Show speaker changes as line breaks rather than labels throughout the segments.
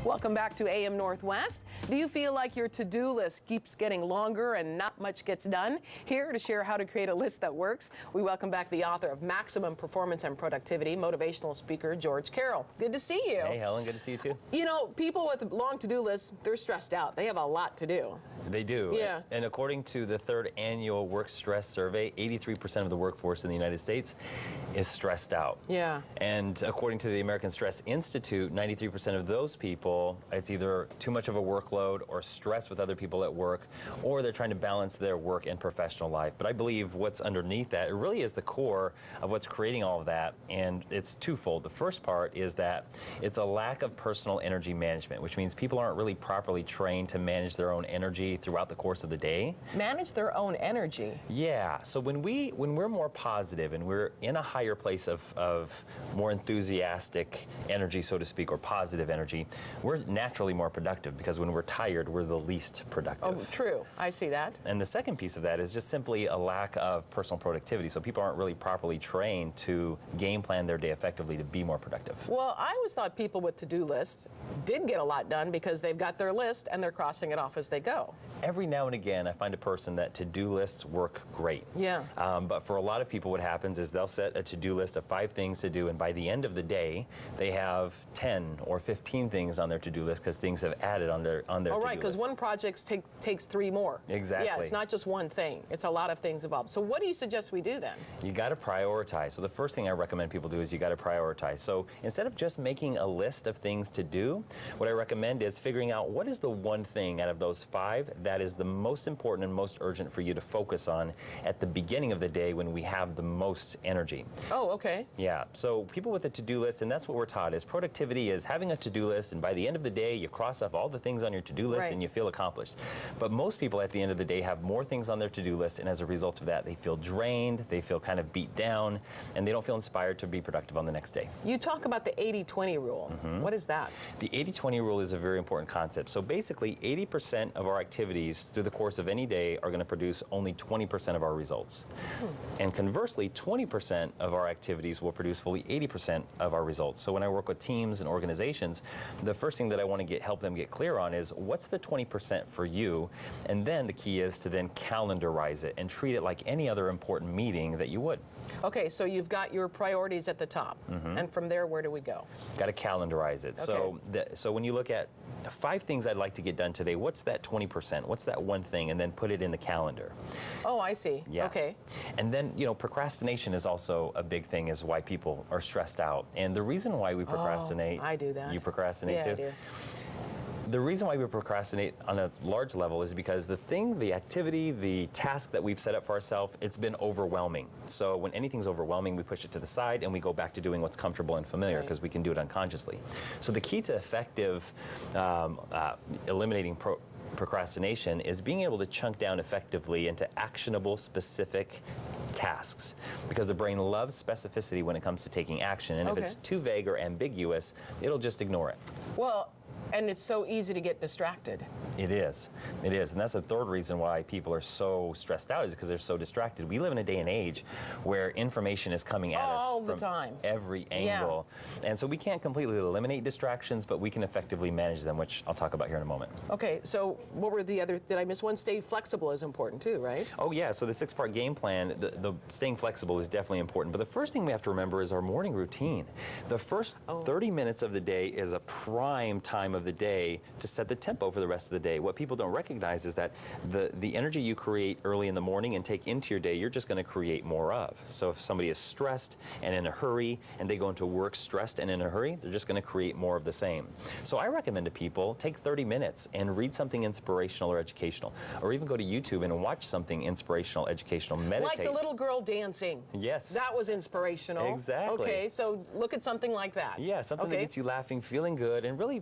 Welcome back to AM Northwest. Do you feel like your to-do list keeps getting longer and not much gets done? Here to share how to create a list that works, we welcome back the author of Maximum Performance and Productivity, motivational speaker George Carroll. Good to see you.
Hey, Helen, good to see you too.
You know, people with long to-do lists, they're stressed out. They have a lot to do.
They do.
Yeah.
And according to the third annual Work Stress Survey, 83% of the workforce in the United States is stressed out.
Yeah.
And according to the American Stress Institute, 93% of those people, it's either too much of a workload or stress with other people at work, or they're trying to balance their work and professional life. But I believe what's underneath that, it really is the core of what's creating all of that, and it's twofold. The first part is that it's a lack of personal energy management, which means people aren't really properly trained to manage their own energy throughout the course of the day.
Manage their own energy.
Yeah, so when we're more positive and we're in a higher place of more enthusiastic energy, so to speak, or positive energy, we're naturally more productive, because when we're tired, we're the least productive.
Oh, true. I see that.
And the second piece of that is just simply a lack of personal productivity. So people aren't really properly trained to game plan their day effectively to be more productive.
Well, I always thought people with to-do lists did get a lot done because they've got their list and they're crossing it off as they go.
Every now and again, I find a person that to-do lists work great.
Yeah.
But for a lot of people, what happens is they'll set a to-do list of 5 things to do, and by the end of the day, they have 10 or 15 things on their to-do list because things have added on their to-do list.
Oh, right, because one project takes 3 more.
Exactly.
Yeah, it's not just one thing. It's a lot of things involved. So what do you suggest we do then?
You got to prioritize. So the first thing I recommend people do is you got to prioritize. So instead of just making a list of things to do, what I recommend is figuring out what is the one thing out of those 5 that is the most important and most urgent for you to focus on at the beginning of the day when we have the most energy.
Oh, okay.
Yeah, so people with a to-do list, and that's what we're taught, is productivity is having a to-do list, and by the end of the day, you cross off all the things on your to-do list,
Right.
and you feel accomplished. But most people at the end of the day have more things on their to-do list, and as a result of that, they feel drained, they feel kind of beat down, and they don't feel inspired to be productive on the next day.
You talk about the 80-20 rule.
Mm-hmm.
What is that?
The 80-20 rule is a very important concept. So basically, 80% of our activities through the course of any day are going to produce only 20% of our results. And conversely, 20% of our activities will produce fully 80% of our results. So when I work with teams and organizations, the first thing that I want to help them get clear on is what's the 20% for you, and then the key is to then calendarize it and treat it like any other important meeting that you would.
Okay, so you've got your priorities at the top, and from there, where do we go?
Got to calendarize it.
Okay.
So when you look at 5 things I'd like to get done today, what's that 20%? What's that one thing? And then put it in the calendar.
Oh, I see.
Yeah.
Okay.
And then, procrastination is also a big thing, is why people are stressed out. And the reason why we procrastinate...
Oh, I do that.
You procrastinate too?
Yeah, I do.
The reason why we procrastinate on a large level is because the activity, the task that we've set up for ourselves, it's been overwhelming. So when anything's overwhelming, we push it to the side and we go back to doing what's comfortable and familiar, because we can do it unconsciously. So the key to effective eliminating procrastination is being able to chunk down effectively into actionable, specific tasks, because the brain loves specificity when it comes to taking action, and if it's too vague or ambiguous, it'll just ignore it.
Well, and it's so easy to get distracted.
It is, and that's the third reason why people are so stressed out, is because they're so distracted. We live in a day and age where information is coming at us
all the
from
time,
every angle, and so we can't completely eliminate distractions, but we can effectively manage them, which I'll talk about here in a moment.
Okay, so what were the other, did I miss one? Stay flexible is important too, right?
Oh yeah, so the 6-part game plan, the staying flexible is definitely important, but the first thing we have to remember is our morning routine. The first 30 minutes of the day is a prime time of the day to set the tempo for the rest of the day. What people don't recognize is that the energy you create early in the morning and take into your day, you're just going to create more of. So if somebody is stressed and in a hurry, and they go into work stressed and in a hurry, they're just going to create more of the same. So I recommend to people, take 30 minutes and read something inspirational or educational, or even go to YouTube and watch something inspirational, educational, meditate.
Like the little girl dancing.
Yes.
That was inspirational.
Exactly.
Okay, so look at something like that.
Yeah, something that gets you laughing, feeling good, and really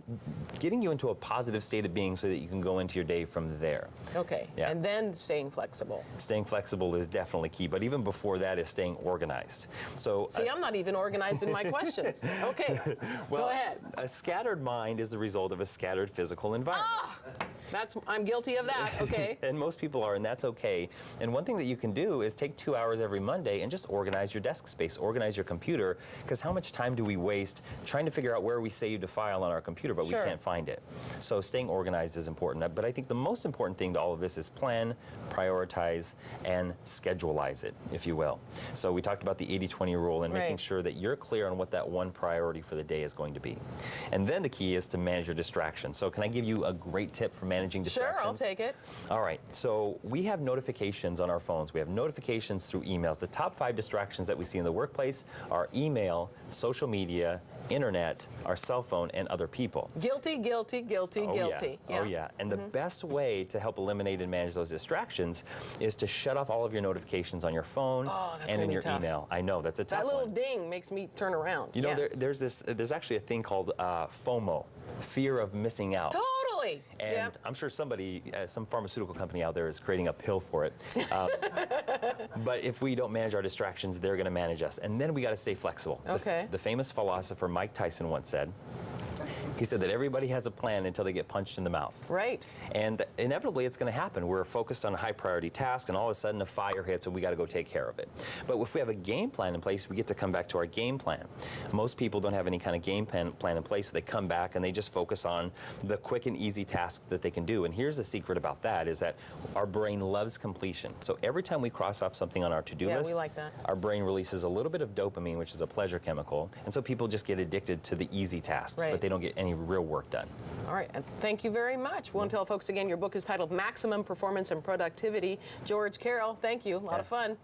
getting you into a positive state of being so that you can go into your day from there.
Okay,
Yeah.
and then staying flexible.
Staying flexible is definitely key, but even before that is staying organized. So,
See, I'm not even organized in my questions. Okay,
well,
go ahead.
A scattered mind is the result of a scattered physical environment.
I'm guilty of that. Okay.
And most people are, and that's okay. And one thing that you can do is take 2 hours every Monday and just organize your desk space, organize your computer, because how much time do we waste trying to figure out where we saved a file on our computer, but we can't find it. So staying organized is important. But I think the most important thing to all of this is plan, prioritize, and scheduleize it, if you will. So we talked about the 80-20 rule and making sure that you're clear on what that one priority for the day is going to be. And then the key is to manage your distractions. So can I give you a great tip for managing distractions?
Sure, I'll take it.
All right, so we have notifications on our phones. We have notifications through emails. The top 5 distractions that we see in the workplace are email, social media, internet, our cell phone, and other people.
Guilty, guilty, guilty, guilty.
Yeah. Oh, yeah. And the best way to help eliminate and manage those distractions is to shut off all of your notifications on your phone and in your email. I know, that's a tough one.
That little ding makes me turn around.
You know, there's actually a thing called FOMO, fear of missing out.
Totally.
And I'm sure somebody, some pharmaceutical company out there is creating a pill for it. But if we don't manage our distractions, they're going to manage us. And then we got to stay flexible.
Okay.
The famous philosopher Mike Tyson once said, he said that everybody has a plan until they get punched in the mouth.
Right.
And inevitably it's going to happen. We're focused on a high priority task and all of a sudden a fire hits and we got to go take care of it. But if we have a game plan in place, we get to come back to our game plan. Most people don't have any kind of game plan in place, so they come back and they just focus on the quick and easy tasks that they can do. And here's the secret about that is that our brain loves completion. So every time we cross off something on our to-do list,
we like that.
Our brain releases a little bit of dopamine, which is a pleasure chemical. And so people just get addicted to the easy tasks, but they don't get any real work done.
All right, and thank you very much. We'll tell folks again, your book is titled Maximum Performance and Productivity. George Carroll, thank you. A lot of fun.